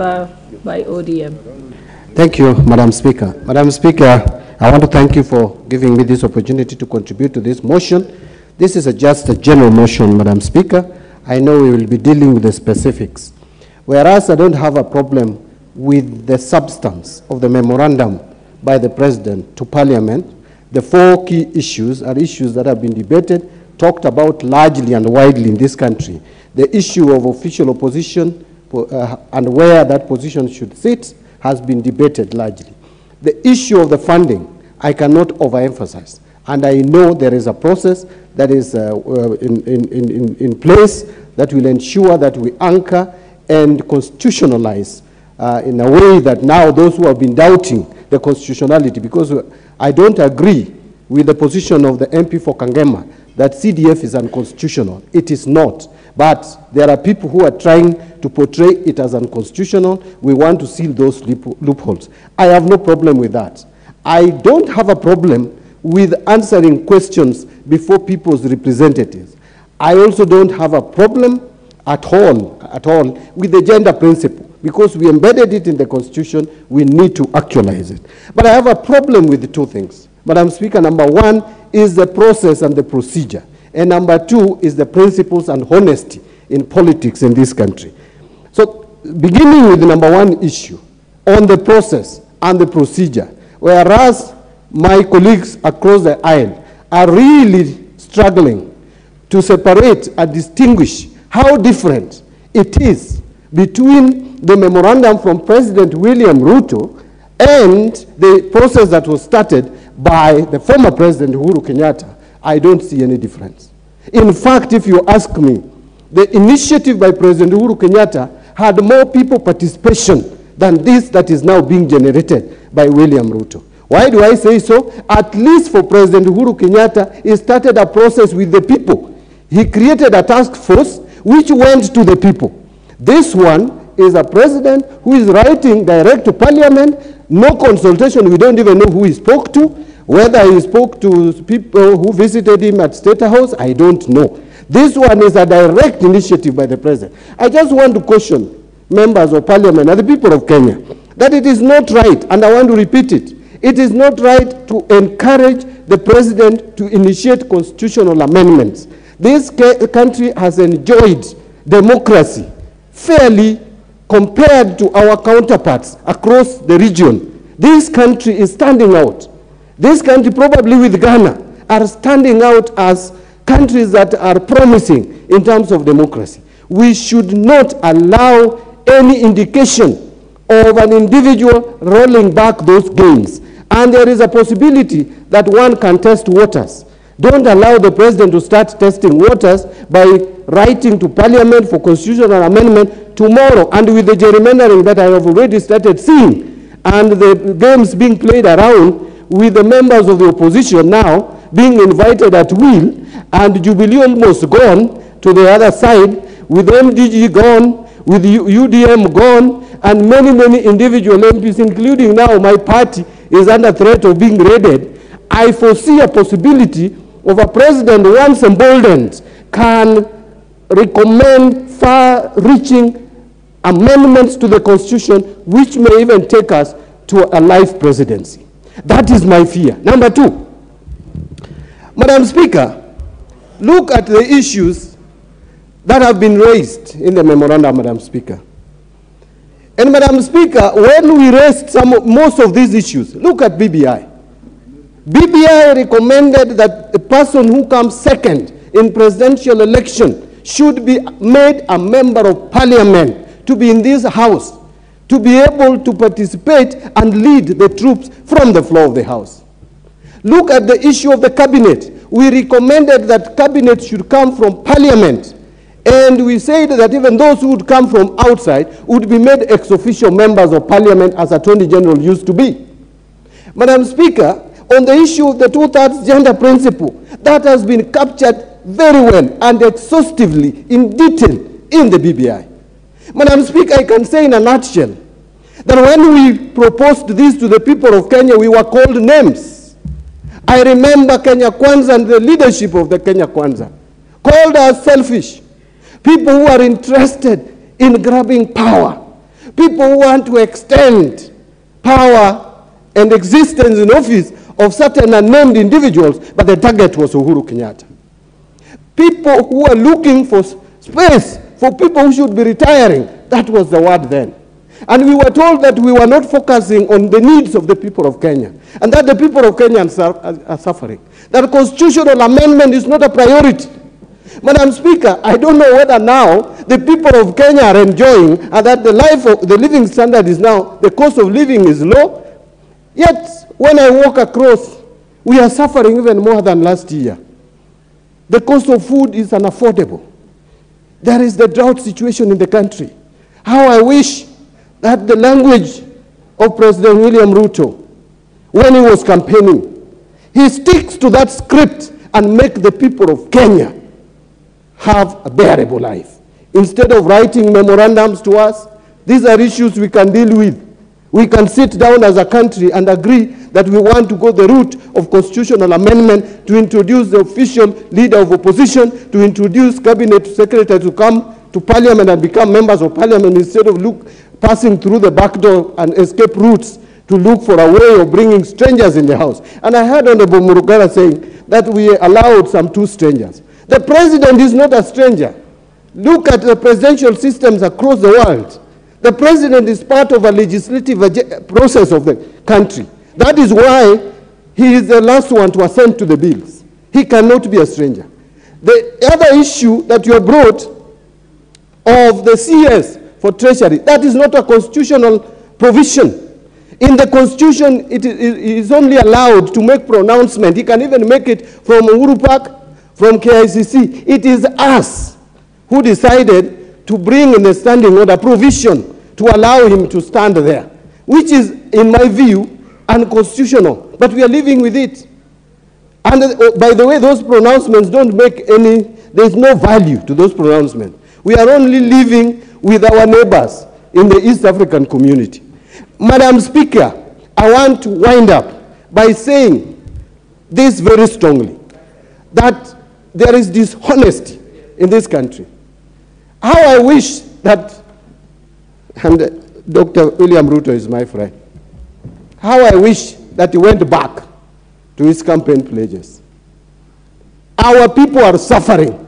member by ODM. Thank you, Madam Speaker. Madam Speaker, I want to thank you for giving me this opportunity to contribute to this motion. This is just a general motion, Madam Speaker. I know we will be dealing with the specifics. Whereas I don't have a problem with the substance of the memorandum by the President to Parliament, the 4 key issues are issues that have been debated, talked about largely and widely in this country. The issue of official opposition and where that position should sit has been debated largely. The issue of the funding, I cannot overemphasize. And I know there is a process that is in place that will ensure that we anchor and constitutionalize in a way that now those who have been doubting the constitutionality, because I don't agree with the position of the MP for Kangema that CDF is unconstitutional. It is not. But there are people who are trying to portray it as unconstitutional. We want to seal those loopholes. I have no problem with that. I don't have a problem with answering questions before people's representatives. I also don't have a problem at all with the gender principle, because we embedded it in the Constitution. We need to actualize it. But I have a problem with the 2 things. Madam Speaker, number 1 is the process and the procedure. And number 2 is the principles and honesty in politics in this country. So beginning with the number 1 issue on the process and the procedure, whereas my colleagues across the aisle are really struggling to separate and distinguish how different it is between the memorandum from President William Ruto and the process that was started by the former President Uhuru Kenyatta, I don't see any difference. In fact, if you ask me, the initiative by President Uhuru Kenyatta had more people participation than this that is now being generated by William Ruto. Why do I say so? At least for President Uhuru Kenyatta, he started a process with the people. He created a task force which went to the people. This one is a president who is writing direct to Parliament, no consultation. We don't even know who he spoke to. Whether he spoke to people who visited him at State House, I don't know. This one is a direct initiative by the president. I just want to caution members of Parliament and the people of Kenya that it is not right, and I want to repeat it, it is not right to encourage the president to initiate constitutional amendments. This country has enjoyed democracy fairly compared to our counterparts across the region. This country is standing out. This country, probably with Ghana, are standing out as countries that are promising in terms of democracy. We should not allow any indication of an individual rolling back those gains. And there is a possibility that one can test waters. Don't allow the president to start testing waters by writing to Parliament for constitutional amendment tomorrow, and with the gerrymandering that I have already started seeing, and the games being played around with the members of the opposition now being invited at will, and Jubilee almost gone to the other side, with MDG gone, with UDM gone, and many individual MPs, including now my party, is under threat of being raided. I foresee a possibility of a president, once emboldened, can recommend far-reaching amendments to the Constitution, which may even take us to a life presidency. That is my fear. Number 2, Madam Speaker, look at the issues that have been raised in the memorandum, Madam Speaker. And Madam Speaker, when we raised most of these issues, look at BBI. BBI recommended that the person who comes second in presidential election should be made a member of Parliament, to be in this House, to be able to participate and lead the troops from the floor of the House. Look at the issue of the cabinet. We recommended that cabinet should come from Parliament, and we said that even those who would come from outside would be made ex officio members of Parliament, as Attorney General used to be. Madam Speaker, on the issue of the 2/3 gender principle, that has been captured very well and exhaustively in detail in the BBI. Madam Speaker, I can say in a nutshell that when we proposed this to the people of Kenya, we were called names. I remember Kenya Kwanza and the leadership of the Kenya Kwanza called us selfish, people who are interested in grabbing power, People who want to extend power and existence in office of certain unnamed individuals, but the target was Uhuru Kenyatta. People who are looking for space for people who should be retiring, that was the word then. And we were told that we were not focusing on the needs of the people of Kenya, and that the people of Kenya are suffering. That constitutional amendment is not a priority. Madam Speaker, I don't know whether now the people of Kenya are enjoying and that the living standard is now, the cost of living is low. Yet, when I walk across, we are suffering even more than last year. The cost of food is unaffordable. There is the drought situation in the country. How I wish that the language of President William Ruto, when he was campaigning, he sticks to that script and make the people of Kenya have a bearable life. Instead of writing memorandums to us, these are issues we can deal with. We can sit down as a country and agree that we want to go the route of constitutional amendment to introduce the official leader of opposition, to introduce cabinet secretary to come to parliament and become members of parliament instead of passing through the back door and escape routes to look for a way of bringing strangers in the house. And I heard Honorable Murugara saying that we allowed some 2 strangers. The president is not a stranger. Look at the presidential systems across the world. The president is part of a legislative process of the country. That is why he is the last one to assent to the bills. He cannot be a stranger. The other issue that you have brought of the CS for Treasury, that is not a constitutional provision. In the Constitution, it is only allowed to make pronouncement. He can even make it from Uhuru Park, from KICC. It is us who decided to bring in the standing order provision to allow him to stand there, which is, in my view, unconstitutional. But we are living with it. And by the way, those pronouncements don't make any, there's no value to those pronouncements. We are only living with our neighbors in the East African community. Madam Speaker, I want to wind up by saying this very strongly, that there is dishonesty in this country. How I wish that, and Dr. William Ruto is my friend, how I wish that he went back to his campaign pledges. Our people are suffering.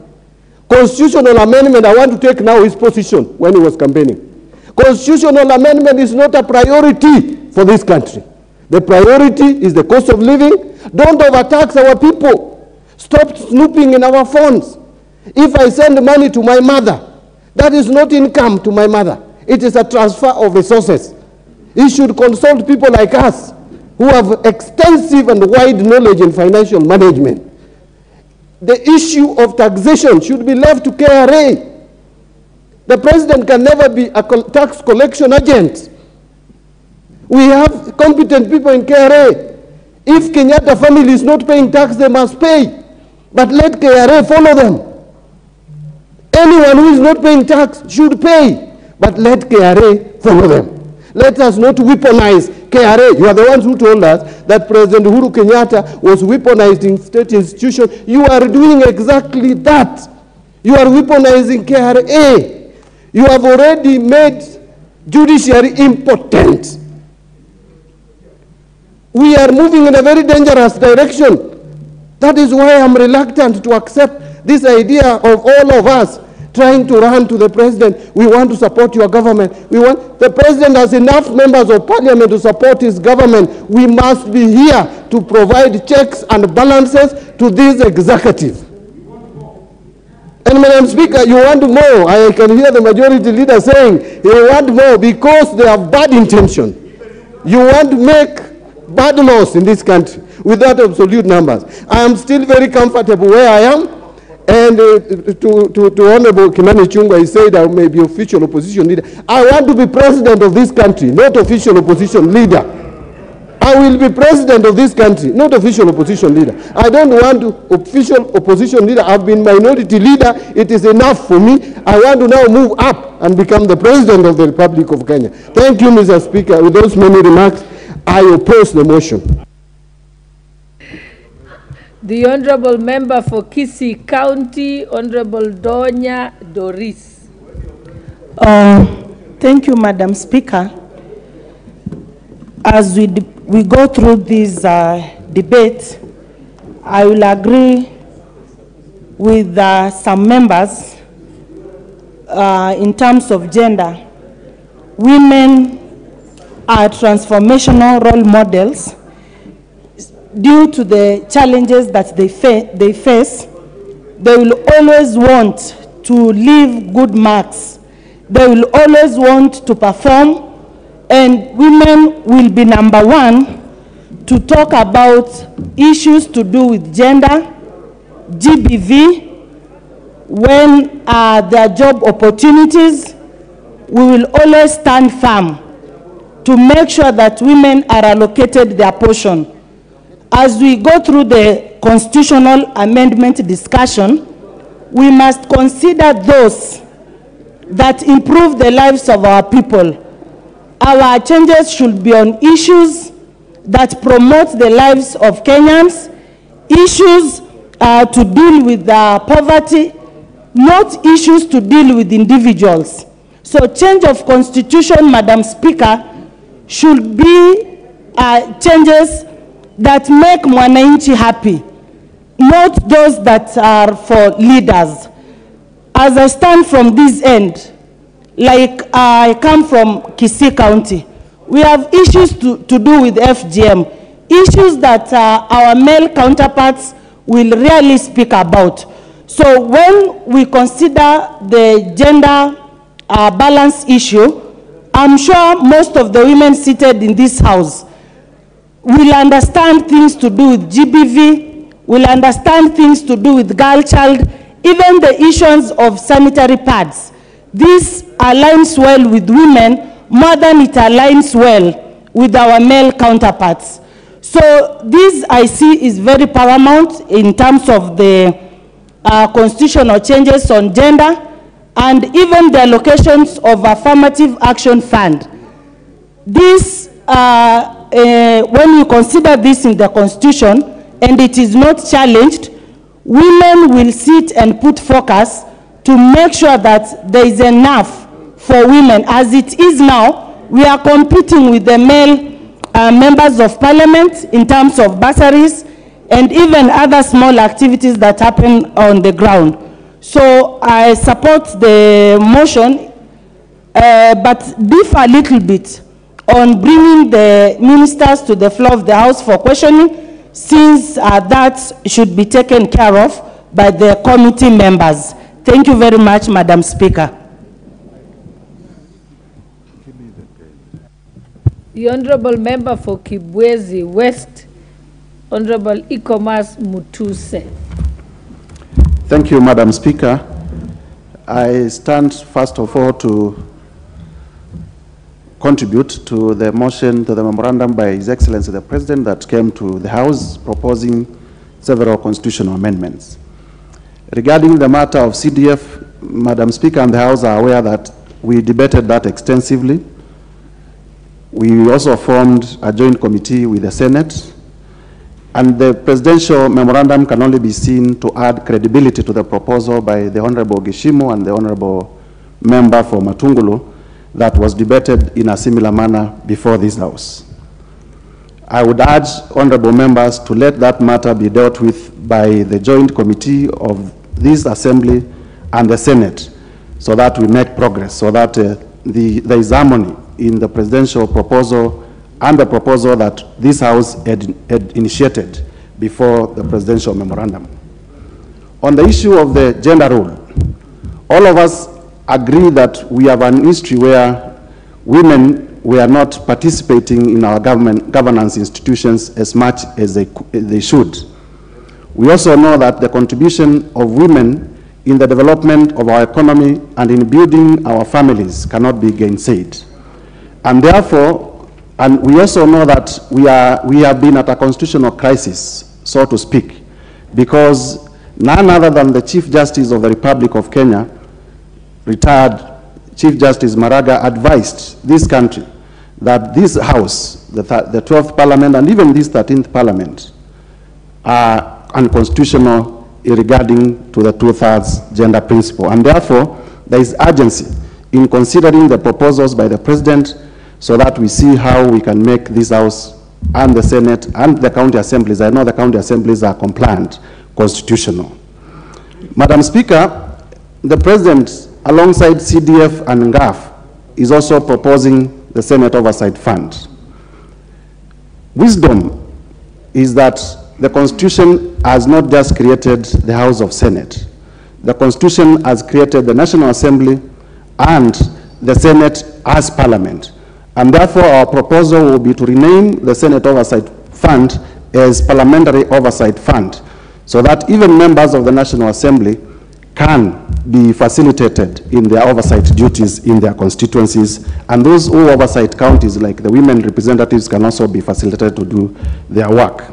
Constitutional amendment, I want to take now his position when he was campaigning. Constitutional amendment is not a priority for this country. The priority is the cost of living. Don't overtax our people. Stop snooping in our phones. If I send money to my mother, that is not income to my mother. It is a transfer of resources. He should consult people like us who have extensive and wide knowledge in financial management. The issue of taxation should be left to KRA. The president can never be a tax collection agent. We have competent people in KRA. If Kenyatta family is not paying tax, they must pay. But let KRA follow them. Anyone who is not paying tax should pay. But let KRA follow them. Let us not weaponize KRA. You are the ones who told us that President Uhuru Kenyatta was weaponized in state institutions. You are doing exactly that. You are weaponizing KRA. You have already made judiciary impotent. We are moving in a very dangerous direction. That is why I'm reluctant to accept this idea of all of us trying to run to the president. We want to support your government. The president has enough members of parliament to support his government. We must be here to provide checks and balances to this executive. And Madam Speaker, you want more. I can hear the majority leader saying you want more because they have bad intention. You want to make bad laws in this country without absolute numbers. I am still very comfortable where I am. And to Honorable Kimani Chungwa, he said I may be official opposition leader. I want to be president of this country, not official opposition leader. I will be president of this country, not official opposition leader. I don't want to official opposition leader. I've been minority leader. It is enough for me. I want to now move up and become the president of the Republic of Kenya. Thank you, Mr. Speaker. With those many remarks, I oppose the motion. The Honorable Member for Kisii County, Honorable Donya Doris. Thank you, Madam Speaker. As we go through this debate, I will agree with some members in terms of gender. Women are transformational role models due to the challenges that they face. They will always want to leave good marks. They will always want to perform, and women will be number one to talk about issues to do with gender, GBV, when there are job opportunities. We will always stand firm to make sure that women are allocated their portion. As we go through the constitutional amendment discussion, we must consider those that improve the lives of our people. Our changes should be on issues that promote the lives of Kenyans, issues to deal with poverty, not issues to deal with individuals. So change of constitution, Madam Speaker, should be changes that make mwananchi happy, not those that are for leaders. As I stand from this end, like I come from Kisii County, we have issues to do with FGM, issues that our male counterparts will rarely speak about. So when we consider the gender balance issue, I'm sure most of the women seated in this house will understand things to do with GBV, will understand things to do with girl child, even the issues of sanitary pads. This aligns well with women more than it aligns well with our male counterparts. So this I see is very paramount in terms of the constitutional changes on gender and even the allocations of affirmative action fund. This, when you consider this in the constitution and it is not challenged, women will sit and put focus to make sure that there is enough for women. As it is now, we are competing with the male members of parliament in terms of bursaries and even other small activities that happen on the ground. So I support the motion, but differ a little bit on bringing the ministers to the floor of the House for questioning, since that should be taken care of by the committee members. Thank you very much, Madam Speaker. The Honorable Member for Kibwezi West, Honorable Ikomas Mutuse. Thank you, Madam Speaker. I stand first of all to contribute to the motion, to the memorandum by His Excellency the President that came to the House proposing several constitutional amendments. Regarding the matter of CDF, Madam Speaker and the House are aware that we debated that extensively. We also formed a joint committee with the Senate, and the presidential memorandum can only be seen to add credibility to the proposal by the Honorable Gishimo and the Honorable Member for Matungulu that was debated in a similar manner before this House. I would urge honorable members to let that matter be dealt with by the joint committee of this Assembly and the Senate, so that we make progress, so that there is harmony in the presidential proposal and the proposal that this House had initiated before the presidential memorandum. On the issue of the gender role, all of us agree that we have an history where women were not participating in our governance institutions as much as they should. We also know that the contribution of women in the development of our economy and in building our families cannot be gainsaid. And therefore, and we also know that we have been at a constitutional crisis, so to speak, because none other than the Chief Justice of the Republic of Kenya, retired Chief Justice Maraga, advised this country that this House, the 12th Parliament, and even this 13th Parliament are unconstitutional regarding to the 2/3 gender principle. And therefore, there is urgency in considering the proposals by the President so that we see how we can make this House and the Senate and the county assemblies, I know the county assemblies are compliant, constitutional. Madam Speaker, the President, alongside CDF and NGAF, is also proposing the Senate Oversight Fund. Wisdom is that the Constitution has not just created the House of Senate. The Constitution has created the National Assembly and the Senate as Parliament. And therefore, our proposal will be to rename the Senate Oversight Fund as Parliamentary Oversight Fund, so that even members of the National Assembly can be facilitated in their oversight duties in their constituencies, and those who oversight counties, like the women representatives, can also be facilitated to do their work.